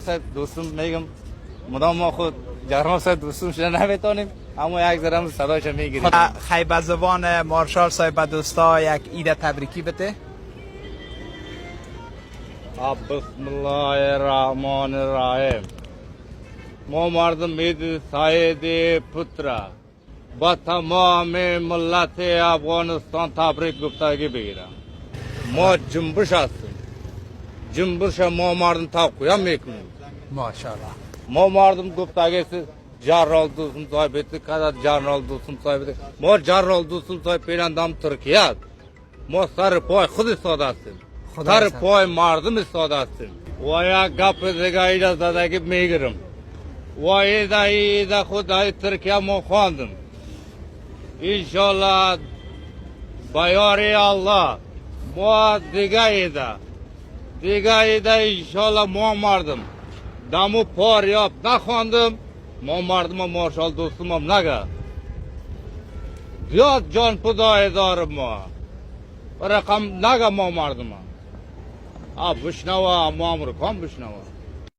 صاحب دوستم میگم مدام ما خود جهرام صاحب دوستم شده نمیتونیم اما یک ذره صدایش میگیریم. خیبر زبان مارشال صاحب به دوستا یک عید تبریکی بده. بسم الله الرحمن الرحیم. ما مردم عید سعید پترا با تمام ملت افغانستان تبریک گفتگی بگیرم. ما جنبش هستیم، جنبش ما مردم توقع میکنیم. ماشاءالله. ما مردم گفتگی جنرال دوستم صاحبیت کدر جنرال دوستم صاحبیت ما جنرال دوستم صاحب پیرندم ترکیه. ما سر پای خود ساده هستیم، سر پای مردم ساده هستیم. و یک گپ دیگه ایده زدگی میگیرم و ایده خود ترکیه ما خواندم. انشالله بیاری الله ما دیگه ایده انشالله ما مردم دمو پاریاب نخواندم. ما مردم مارشال دوستم هم نگه زیاد جان پدای دارم ما رقم نگه ما مردم بشنوه ما امریکان بشنوه.